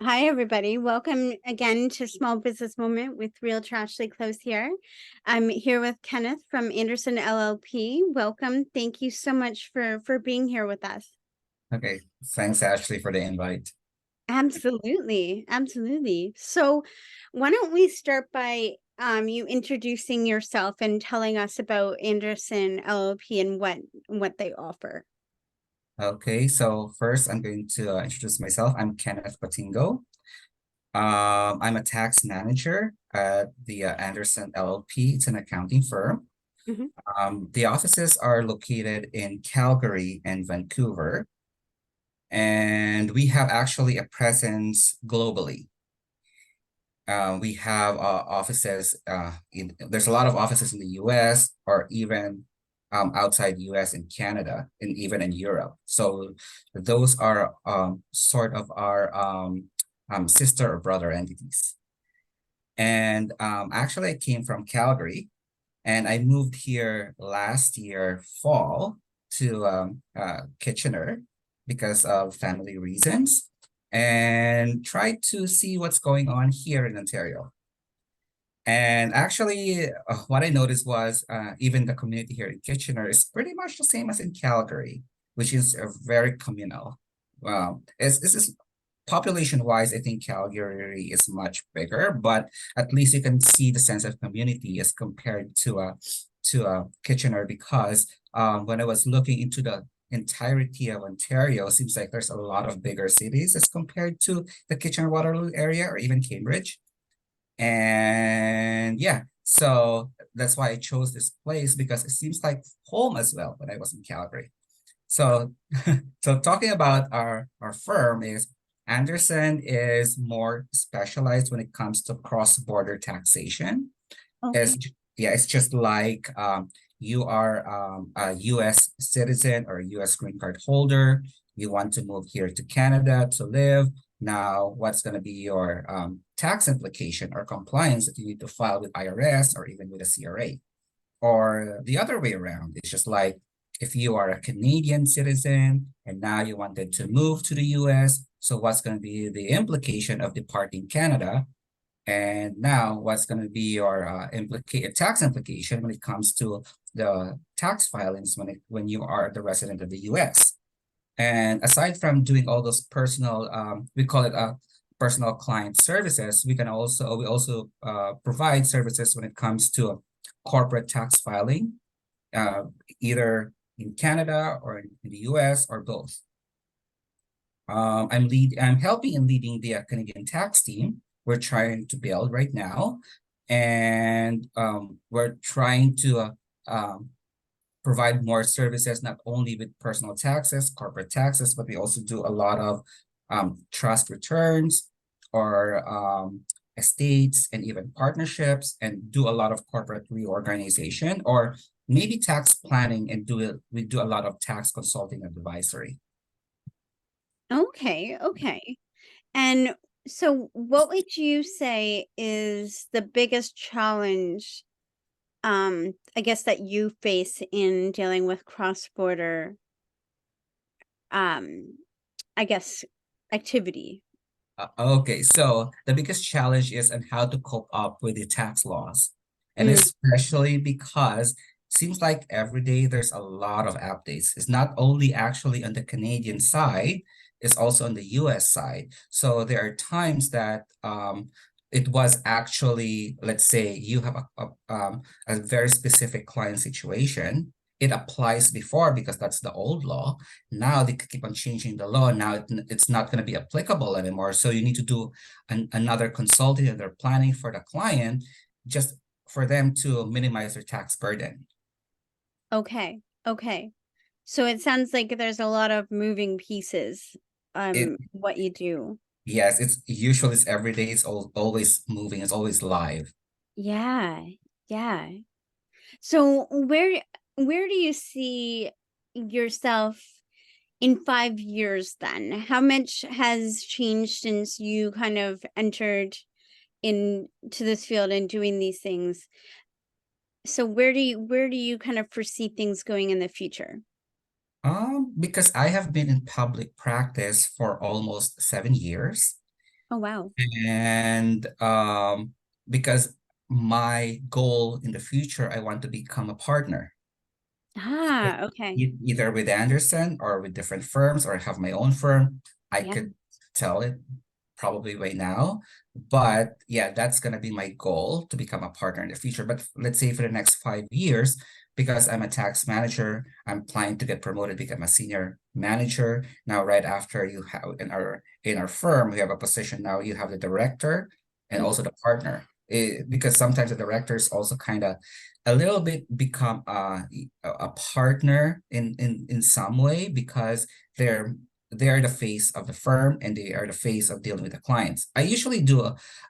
Hi, everybody. Welcome again to Small Business Moment with Realtor Ashley Close here. I'm here with Kenneth from Andersen LLP. Welcome. Thank you so much for being here with us. Okay, thanks Ashley for the invite. Absolutely. Absolutely. So why don't we start by you introducing yourself and telling us about Andersen LLP and what they offer. Okay, so first I'm going to introduce myself. I'm Kenneth Batingo. I'm a tax manager at the Andersen LLP. It's an accounting firm. Mhm. The offices are located in Calgary and Vancouver, and we have actually a presence globally. We have offices there's a lot of offices in the US or even outside US and Canada and even in Europe. So those are sort of our sister or brother entities. And actually I came from Calgary and I moved here last year fall to Kitchener because of family reasons and tried to see what's going on here in Ontario. And actually, what I noticed was even the community here in Kitchener is pretty much the same as in Calgary, which is very communal. This is population-wise, I think Calgary is much bigger, but at least you can see the sense of community as compared to Kitchener because when I was looking into the entirety of Ontario, it seems like there's a lot of bigger cities as compared to the Kitchener-Waterloo area or even Cambridge. And yeah, so that's why I chose this place because it seems like home as well when I was in Calgary. So, so talking about our firm is Andersen is more specialized when it comes to cross-border taxation. It's, Okay. yeah, it's just like you are a US citizen or a US green card holder. You want to move here to Canada to live. Now, what's going to be your tax implication or compliance that you need to file with IRS or even with a CRA? Or the other way around, it's just like if you are a Canadian citizen and now you wanted to move to the US, so what's going to be the implication of departing Canada? And now what's going to be your tax implication when it comes to the tax filings when you are the resident of the US? And aside from doing all those personal, we call it personal client services, we also provide services when it comes to corporate tax filing, uh, either in Canada or in the US or both. I'm helping and leading the Canadian tax team. We're trying to build right now, and we're trying to provide more services not only with personal taxes, corporate taxes, but we also do a lot of trust returns or estates and even partnerships, and do a lot of corporate reorganization or maybe tax planning and we do a lot of tax consulting and advisory. Okay. Okay. And so what would you say is the biggest challenge, I guess that you face in dealing with cross-border, um, I guess, activity? Okay, so the biggest challenge is on how to cope up with the tax laws. And Mm, especially because seems like every day there's a lot of updates. It's not only actually on the Canadian side, it's also on the US side. So there are times that it was actually, let's say you have a very specific client situation. It applies before because that's the old law. Now they keep on changing the law. Now it's not going to be applicable anymore. So you need to do another consulting and they're planning for the client just for them to minimize their tax burden. okay. Okay. So it sounds like there's a lot of moving pieces, It what you do. yes, it's every day. It's always moving. It's always live. Yeah. Yeah. So where do you see yourself in 5 years then? How much has changed since you kind of entered into this field and doing these things? So where do you kind of foresee things going in the future? Because I have been in public practice for almost 7 years. Oh, wow. And because my goal in the future, I want to become a partner. Ah, okay. Either with Andersen or with different firms or have my own firm. I Yeah, could tell it probably right now. But yeah, that's gonna be my goal to become a partner in the future. But let's say for the next 5 years, because I'm a tax manager, I'm planning to get promoted, become a senior manager. Now, right after you have in our firm, we have a position now, you have the director and mhm, also the partner. Because sometimes the directors also kind of a little bit become a partner in some way because they're they are the face of the firm and they are the face of dealing with the clients. I usually do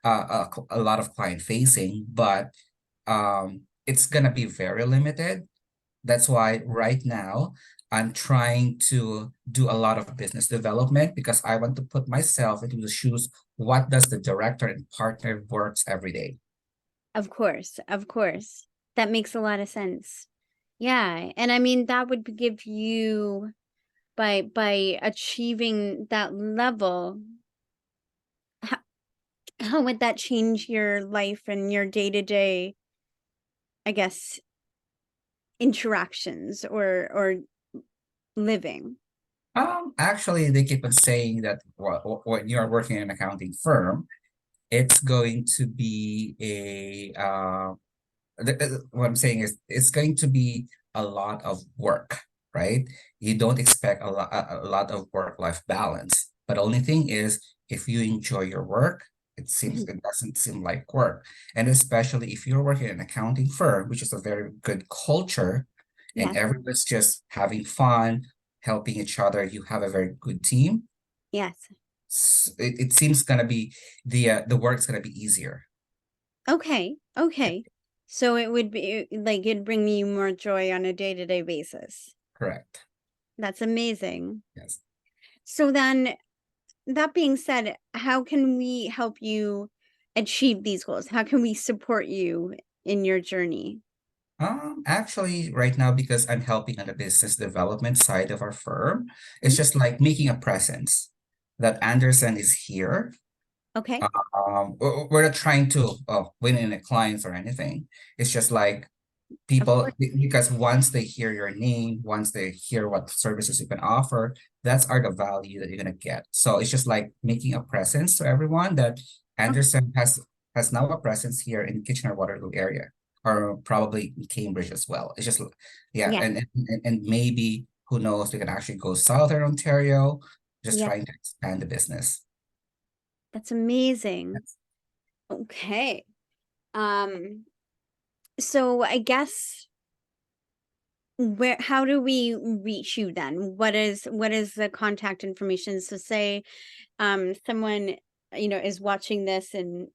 a lot of client facing, but it's gonna be very limited. That's why right now I'm trying to do a lot of business development because I want to put myself into the shoes. What does the director and partner works every day? of course, of course. That makes a lot of sense. Yeah, and I mean, that would give you by achieving that level, how how would that change your life and your day-to-day, I guess, interactions or living? Actually, they keep on saying that when you are working in an accounting firm, it's going to be what I'm saying is it's going to be a lot of work, right? You don't expect a lot of work-life balance. But the only thing is if you enjoy your work, Mhm. it doesn't seem like work. And especially if you're working in an accounting firm, which is a very good culture, and Yes, everyone's just having fun, helping each other, you have a very good team. yes. It seems gonna be the work's gonna be easier. Okay, okay. So it would be like it'd bring you more joy on a day-to-day basis. Correct. That's amazing. Yes. So then, that being said, how can we help you achieve these goals? How can we support you in your journey? Actually, right now, because I'm helping on the business development side of our firm, it's Mhm. just like making a presence that Andersen is here. Okay, We're not trying to win any clients or anything. It's just like of people course. because once they hear your name, once they hear what services you can offer, that's are the value that you're gonna get. So it's just like making a presence to everyone that Okay. Andersen has now a presence here in Kitchener Waterloo area, or probably in Cambridge as well. It's just yeah, Yeah, and maybe who knows, we can actually go Southern Ontario, just yeah, trying to expand the business. that's amazing. Okay. Um, so I guess where how do we reach you then? What is the contact information? So say someone is watching this and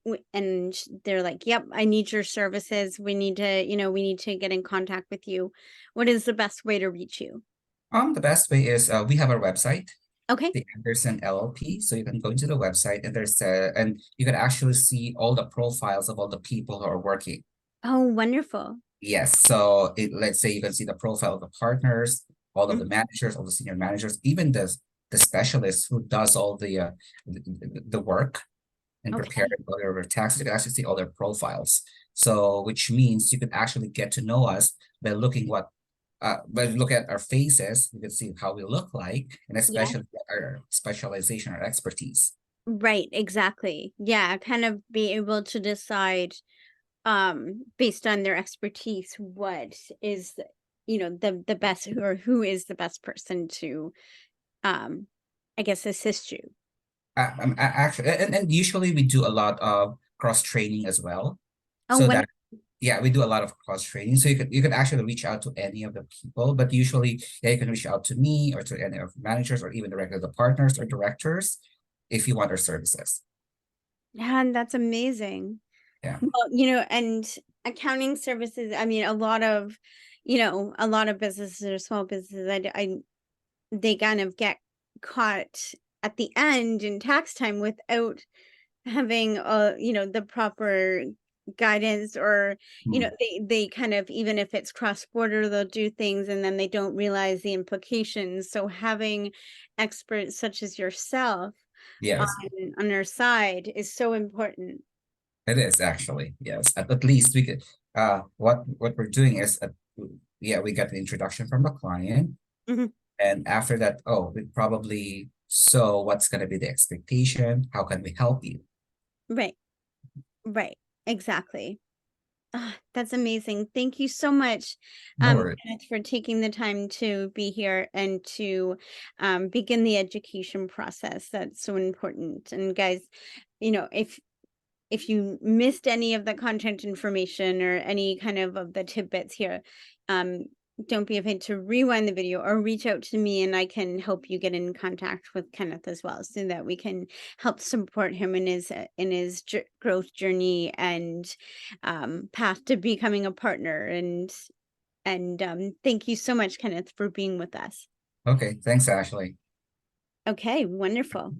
they're like, "Yep, I need your services. We need to get in contact with you." What is the best way to reach you? The best way is we have our website, Okay. the Andersen LLP. So you can go into the website and and you can actually see all the profiles of all the people who are working. Oh, wonderful. Yes. So let's say you can see the profile of the partners, all of Mm. the managers, all the senior managers, even the specialist who does all the work and preparing Okay. all their taxes. You can actually see all their profiles. So which means you can actually get to know us by look at our faces, you can see how we look like, and Yeah. especially our specialization or expertise. Right, exactly. Yeah, kind of be able to decide based on their expertise what is the best or who is the best person to um I guess assist you. Actually, and usually we do a lot of cross training as well. Oh, So when that yeah, we do a lot of cross training. So you could actually reach out to any of the people, but usually yeah, you can reach out to me or to any of the managers or even directly the partners or directors if you want our services. Yeah, and that's amazing. Yeah. Well, and accounting services, I mean, a lot of businesses or small businesses, they kind of get caught at the end in tax time without having the proper guidance, or Hmm. they kind of, even if it's cross border, they'll do things and then they don't realize the implications. So having experts such as yourself Yes, on our side is so important. it is actually. Yes, at least we could. What we're doing is, yeah, we got the introduction from the client, Mhm. and after that, oh, we probably so what's gonna be the expectation? How can we help you? Right, right, exactly. Ah, that's amazing. Thank you so much, No worries. Kenneth, for taking the time to be here and to begin the education process. That's so important. And guys, if you missed any of the content information or any kind of the tidbits here, um, don't be afraid to rewind the video or reach out to me and I can help you get in contact with Kenneth as well so that we can help support him in his growth journey and path to becoming a partner. And thank you so much, Kenneth, for being with us. Okay, thanks, Ashley. Okay, wonderful.